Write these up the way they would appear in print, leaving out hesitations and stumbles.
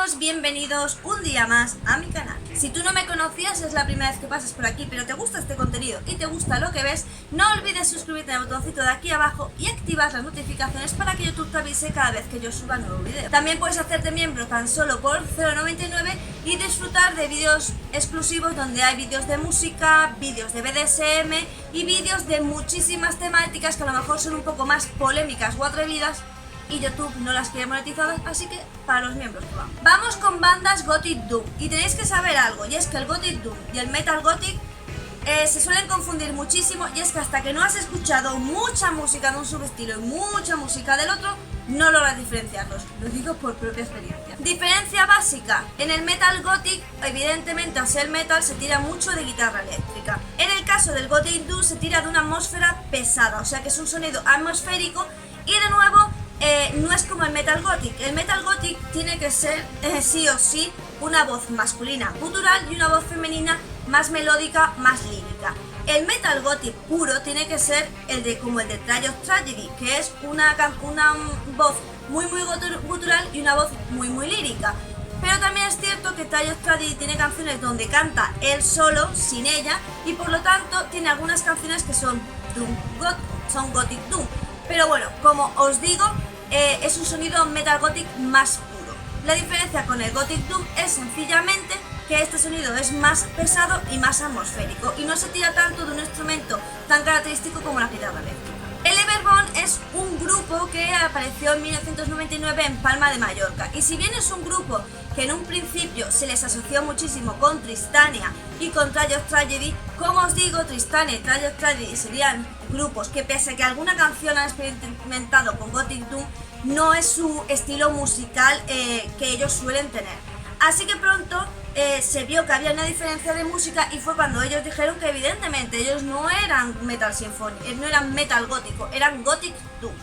chicos, bienvenidos un día más a mi canal. Si tú no me conocías, es la primera vez que pasas por aquí, pero te gusta este contenido y te gusta lo que ves, no olvides suscribirte al botoncito de aquí abajo y activar las notificaciones para que YouTube te avise cada vez que yo suba nuevo vídeo. También puedes hacerte miembro tan solo por 0,99 y disfrutar de vídeos exclusivos donde hay vídeos de música, vídeos de BDSM y vídeos de muchísimas temáticas que a lo mejor son un poco más polémicas o atrevidas y YouTube no las quiere monetizar, así que para los miembros que vamos. Vamos con bandas Gothic Doom, y tenéis que saber algo, y es que el Gothic Doom y el Metal Gothic se suelen confundir muchísimo, y es que hasta que no has escuchado mucha música de un subestilo y mucha música del otro, no logras diferenciarlos, lo digo por propia experiencia. Diferencia básica, en el Metal Gothic, evidentemente al ser metal se tira mucho de guitarra eléctrica. En el caso del Gothic Doom se tira de una atmósfera pesada, o sea que es un sonido atmosférico, y de nuevo no es como el Metal Gothic. El Metal Gothic tiene que ser sí o sí una voz masculina gutural y una voz femenina más melódica, más lírica. El Metal Gothic puro tiene que ser como el de Trial of Tragedy, que es una voz muy gutural y una voz muy lírica. Pero también es cierto que Trial of Tragedy tiene canciones donde canta él solo, sin ella, y por lo tanto tiene algunas canciones que son Gothic Doom. Pero bueno, como os digo, es un sonido Metal Gothic más puro. La diferencia con el Gothic Doom es sencillamente que este sonido es más pesado y más atmosférico, y no se tira tanto de un instrumento tan característico como la guitarra eléctrica. El Everbone es un grupo que apareció en 1999 en Palma de Mallorca, y si bien es un grupo que en un principio se les asoció muchísimo con Tristania y con Trial of Tragedy, como os digo, Tristania y Trial of Tragedy serían grupos que, pese a que alguna canción han experimentado con Gothic Doom, no es su estilo musical que ellos suelen tener. Así que pronto se vio que había una diferencia de música, y fue cuando ellos dijeron que evidentemente ellos no eran metal sinfónico, no eran metal gótico, eran Gothic Doom.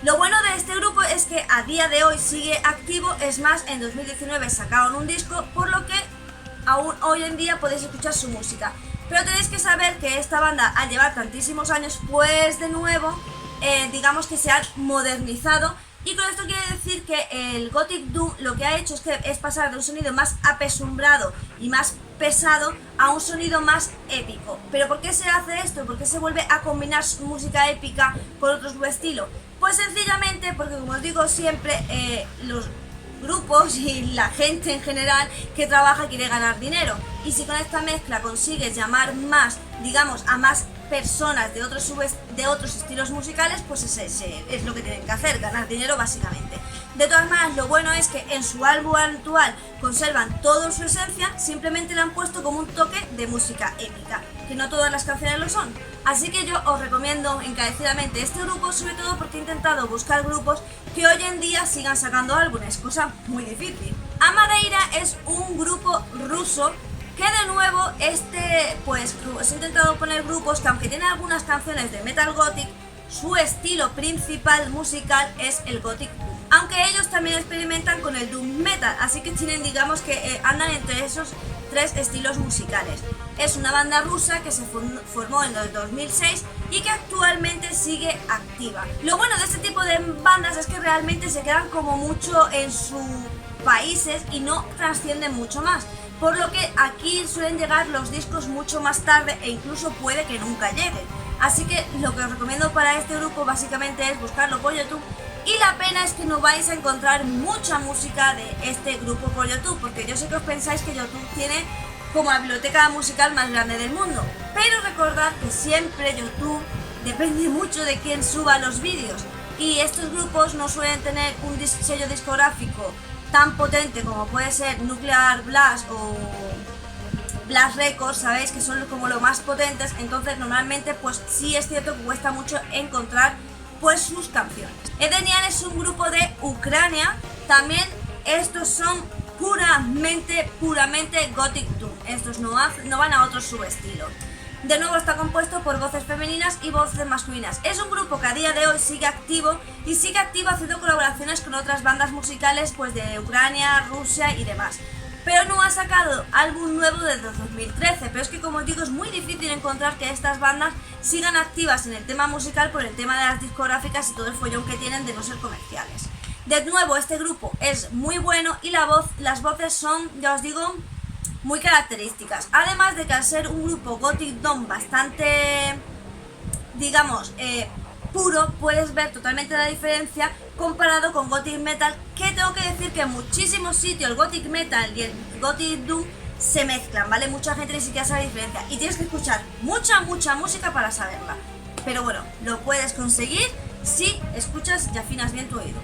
Lo bueno de este grupo es que a día de hoy sigue activo, es más, en 2019 sacaron un disco, por lo que aún hoy en día podéis escuchar su música. Pero tenéis que saber que esta banda, al llevar tantísimos años, pues de nuevo, digamos que se han modernizado. Y con esto quiere decir que el Gothic Doom lo que ha hecho es pasar de un sonido más apesumbrado y más pesado a un sonido más épico. ¿Pero por qué se hace esto? ¿Por qué se vuelve a combinar música épica con otro subestilo? Pues sencillamente porque, como os digo siempre, los grupos y la gente en general que trabaja quiere ganar dinero, y si con esta mezcla consigues llamar más, digamos, a más personas de otros estilos musicales, pues es lo que tienen que hacer, ganar dinero básicamente. De todas maneras, lo bueno es que en su álbum actual conservan toda su esencia, simplemente le han puesto como un toque de música épica, que no todas las canciones lo son. Así que yo os recomiendo encarecidamente este grupo, sobre todo porque he intentado buscar grupos que hoy en día sigan sacando álbumes, cosa muy difícil. Amadeira es un grupo ruso que, de nuevo, pues os he intentado poner grupos que, aunque tienen algunas canciones de Metal Gothic, su estilo principal musical es el Gothic Doom. Aunque ellos también experimentan con el Doom Metal, así que tienen, digamos que andan entre esos tres estilos musicales. Es una banda rusa que se formó en el 2006 y que actualmente sigue activa. Lo bueno de este tipo de bandas es que realmente se quedan como mucho en sus países y no trascienden mucho más, por lo que aquí suelen llegar los discos mucho más tarde e incluso puede que nunca lleguen. Así que lo que os recomiendo para este grupo básicamente es buscarlo por YouTube, y la pena es que no vais a encontrar mucha música de este grupo por YouTube, porque yo sé que os pensáis que YouTube tiene como la biblioteca musical más grande del mundo, pero recordad que siempre YouTube depende mucho de quién suba los vídeos, y estos grupos no suelen tener un sello discográfico tan potente como puede ser Nuclear Blast o Blast Records, sabéis que son como los más potentes. Entonces normalmente pues sí es cierto que cuesta mucho encontrar pues sus canciones. Edenian es un grupo de Ucrania, también estos son puramente Gothic Doom, estos no van a otro subestilo. De nuevo está compuesto por voces femeninas y voces masculinas. Es un grupo que a día de hoy sigue activo, y sigue activo haciendo colaboraciones con otras bandas musicales pues de Ucrania, Rusia y demás. Pero no ha sacado álbum nuevo desde 2013, pero es que, como os digo, es muy difícil encontrar que estas bandas sigan activas en el tema musical por el tema de las discográficas y todo el follón que tienen de no ser comerciales. De nuevo, este grupo es muy bueno y las voces son, ya os digo, muy características. Además de que al ser un grupo Gothic Doom bastante, digamos, puro, puedes ver totalmente la diferencia comparado con Gothic Metal, que tengo que decir que en muchísimos sitios el Gothic Metal y el Gothic Doom se mezclan, ¿vale? Mucha gente ni siquiera sabe la diferencia y tienes que escuchar mucha música para saberla. Pero bueno, lo puedes conseguir si escuchas y afinas bien tu oído.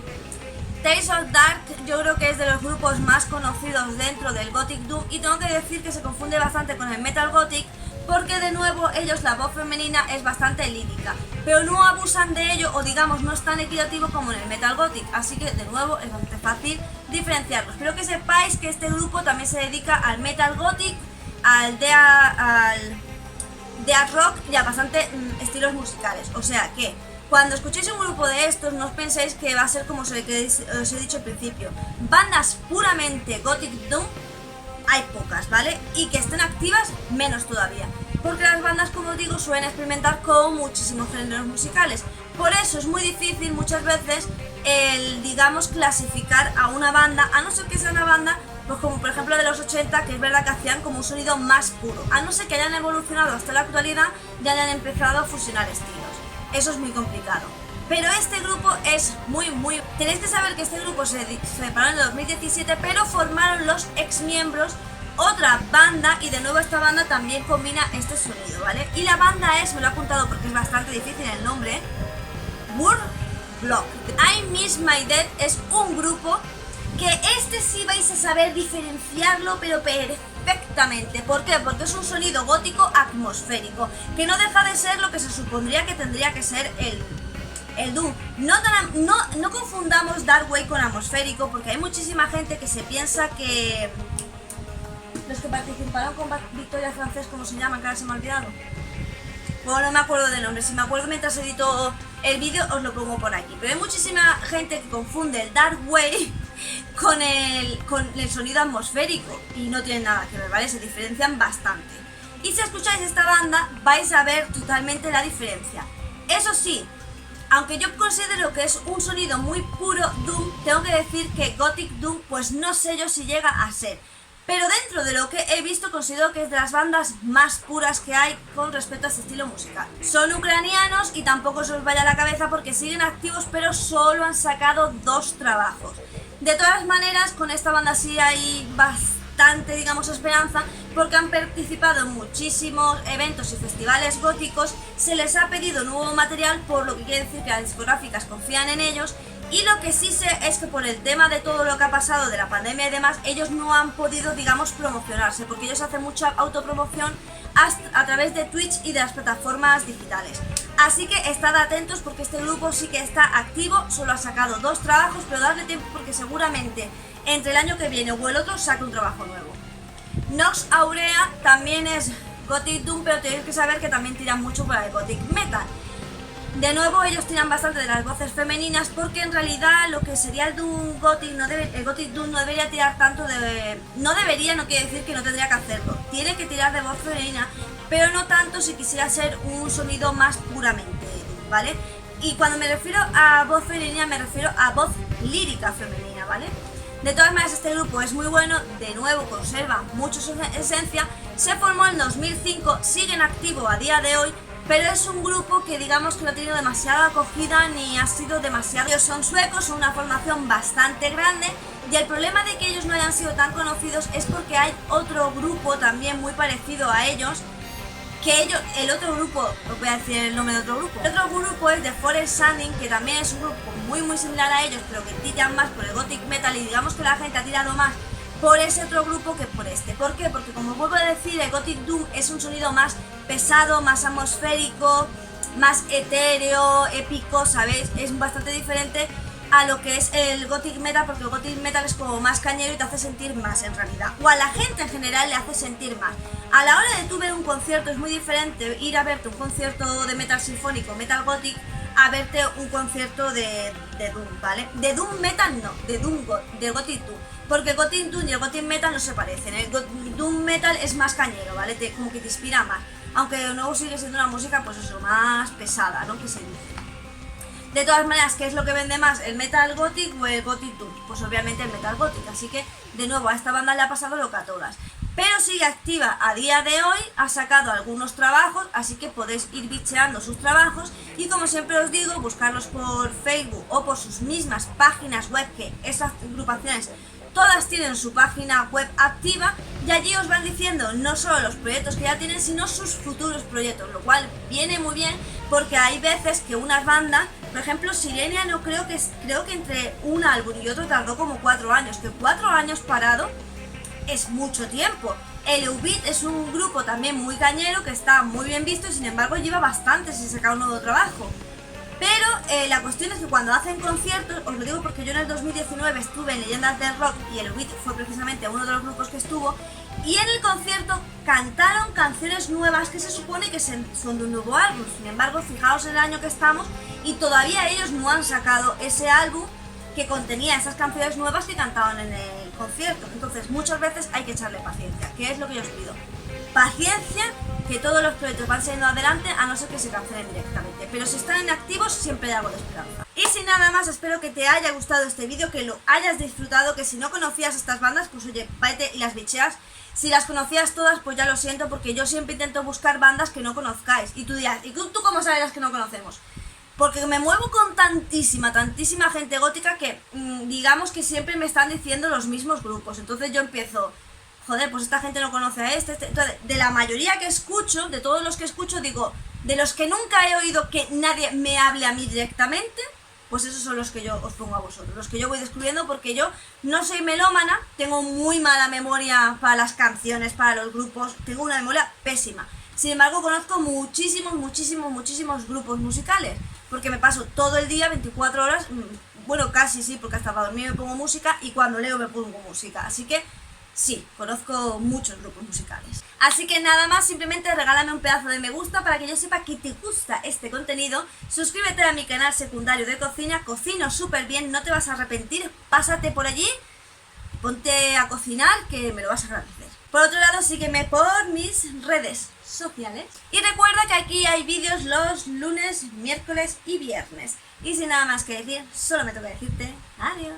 Tales of Dark yo creo que es de los grupos más conocidos dentro del Gothic Doom y tengo que decir que se confunde bastante con el Metal Gothic porque de nuevo ellos la voz femenina es bastante lírica, pero no abusan de ello o digamos no es tan equitativo como en el Metal Gothic, así que de nuevo es bastante fácil diferenciarlos. Pero que sepáis que este grupo también se dedica al Metal Gothic, al Death Rock y a bastante estilos musicales, o sea que cuando escuchéis un grupo de estos no os penséis que va a ser como os he dicho al principio. Bandas puramente Gothic Doom hay pocas, ¿vale? Y que estén activas menos todavía, porque las bandas, como digo, suelen experimentar con muchísimos géneros musicales. Por eso es muy difícil muchas veces el, digamos, clasificar a una banda, a no ser que sea una banda pues como por ejemplo de los 80, que es verdad que hacían como un sonido más puro, a no ser que hayan evolucionado hasta la actualidad y hayan empezado a fusionar estilos. Eso es muy complicado. Pero este grupo es muy... Tenéis que saber que este grupo se separó en el 2017, pero formaron los ex miembros otra banda y de nuevo esta banda también combina este sonido, ¿vale? Y la banda es, me lo he apuntado porque es bastante difícil el nombre, Block. I Miss My Dead es un grupo que este sí vais a saber diferenciarlo, pero perfectamente. ¿Por qué? Porque es un sonido gótico atmosférico, que no deja de ser lo que se supondría que tendría que ser el Doom. No confundamos Darkwave con atmosférico, porque hay muchísima gente que se piensa que los que participaron con Victoria Francés, ¿cómo se llaman? Que ahora se me ha olvidado. Bueno, no me acuerdo del nombre, si me acuerdo mientras edito el vídeo os lo pongo por aquí. Pero hay muchísima gente que confunde el Darkwave con el sonido atmosférico y no tienen nada que ver, ¿vale? Se diferencian bastante. Y si escucháis esta banda vais a ver totalmente la diferencia. Eso sí, aunque yo considero que es un sonido muy puro Doom, tengo que decir que Gothic Doom pues no sé yo si llega a ser. Pero dentro de lo que he visto considero que es de las bandas más puras que hay con respecto a este estilo musical. Son ucranianos y tampoco se os vaya a la cabeza porque siguen activos pero solo han sacado 2 trabajos. De todas maneras con esta banda sí hay bastante, digamos, esperanza porque han participado en muchísimos eventos y festivales góticos, se les ha pedido nuevo material, por lo que quiere decir que las discográficas confían en ellos. Y lo que sí sé es que por el tema de todo lo que ha pasado de la pandemia y demás, ellos no han podido, digamos, promocionarse, porque ellos hacen mucha autopromoción a través de Twitch y de las plataformas digitales. Así que estad atentos porque este grupo sí que está activo, solo ha sacado 2 trabajos, pero darle tiempo porque seguramente entre el año que viene o el otro saque un trabajo nuevo. Nox Aurea también es Gothic Doom, pero tenéis que saber que también tiran mucho por el Gothic Metal. De nuevo ellos tiran bastante de las voces femeninas porque en realidad lo que sería el Doom Gothic, el Gothic Doom no debería tirar tanto de... No debería, no quiere decir que no tendría que hacerlo. Tiene que tirar de voz femenina, pero no tanto si quisiera ser un sonido más puramente Doom, ¿vale? Y cuando me refiero a voz femenina me refiero a voz lírica femenina, ¿vale? De todas maneras este grupo es muy bueno, de nuevo conserva mucho su esencia, se formó en 2005, sigue en activo a día de hoy, pero es un grupo que digamos que no ha tenido demasiada acogida ni ha sido demasiado... Ellos son suecos, son una formación bastante grande y el problema de que ellos no hayan sido tan conocidos es porque hay otro grupo también muy parecido a ellos, que ellos, el otro grupo, os voy a decir el nombre de otro grupo. El otro grupo es The Forest Sanding, que también es un grupo muy similar a ellos, pero que tiran más por el Gothic Metal y digamos que la gente ha tirado más por ese otro grupo que por este. ¿Por qué? Porque como vuelvo a decir, el Gothic Doom es un sonido más pesado, más atmosférico, más etéreo, épico, ¿sabéis? Es bastante diferente a lo que es el Gothic Metal, porque el Gothic Metal es como más cañero y te hace sentir más en realidad, o a la gente en general le hace sentir más. A la hora de tú ver un concierto es muy diferente ir a verte un concierto de metal sinfónico, metal gothic, a verte un concierto de Doom, ¿vale? De Doom Metal no, de Gothic Doom, porque el Gothic Doom y el Gothic Metal no se parecen. El Doom Metal es más cañero, ¿vale? Como que te inspira más, aunque luego sigue siendo una música pues eso, más pesada, ¿no? Que se dice. De todas maneras, ¿qué es lo que vende más? ¿El Metal Gothic o el Gothic Doom? Pues obviamente el Metal Gothic, así que de nuevo a esta banda le ha pasado lo que a todas. Pero sigue activa a día de hoy, ha sacado algunos trabajos, así que podéis ir bicheando sus trabajos y como siempre os digo, buscarlos por Facebook o por sus mismas páginas web, que esas agrupaciones todas tienen su página web activa y allí os van diciendo no solo los proyectos que ya tienen, sino sus futuros proyectos, lo cual viene muy bien porque hay veces que unas bandas, por ejemplo Sirenia, creo que entre un álbum y otro tardó como 4 años, que 4 años parado es mucho tiempo. El Eubit es un grupo también muy cañero que está muy bien visto y sin embargo lleva bastante sin sacar un nuevo trabajo. Pero la cuestión es que cuando hacen conciertos, os lo digo porque yo en el 2019 estuve en Leyendas del Rock y el Eubit fue precisamente uno de los grupos que estuvo, y en el concierto cantaron canciones nuevas que se supone que son de un nuevo álbum. Sin embargo, fijaos en el año que estamos y todavía ellos no han sacado ese álbum que contenía esas canciones nuevas que cantaban en el concierto. Entonces muchas veces hay que echarle paciencia, que es lo que yo os pido. Paciencia, que todos los proyectos van saliendo adelante a no ser que se cancelen directamente, pero si están inactivos siempre hay algo de esperanza. Y sin nada más, espero que te haya gustado este vídeo, que lo hayas disfrutado, que si no conocías estas bandas, pues oye, vete y las bicheas. Si las conocías todas, pues ya lo siento, porque yo siempre intento buscar bandas que no conozcáis. Y tú dirás, ¿y tú cómo sabes las que no conocemos? Porque me muevo con tantísima gente gótica que digamos que siempre me están diciendo los mismos grupos. Entonces yo empiezo, joder, pues esta gente no conoce a este. Entonces, de la mayoría que escucho, de todos los que escucho, digo, de los que nunca he oído que nadie me hable a mí directamente, pues esos son los que yo os pongo a vosotros, los que yo voy descubriendo, porque yo no soy melómana, tengo muy mala memoria para las canciones, para los grupos, tengo una memoria pésima. Sin embargo, conozco muchísimos grupos musicales, porque me paso todo el día, 24 horas, bueno, casi sí, porque hasta para dormir me pongo música y cuando leo me pongo música, así que sí, conozco muchos grupos musicales. Así que nada más, simplemente regálame un pedazo de me gusta para que yo sepa que te gusta este contenido. Suscríbete a mi canal secundario de cocina, cocino súper bien, no te vas a arrepentir, pásate por allí, ponte a cocinar que me lo vas a agradecer. Por otro lado, sígueme por mis redes sociales y recuerda que aquí hay vídeos los lunes, miércoles y viernes. Y sin nada más que decir, solo me toca decirte adiós.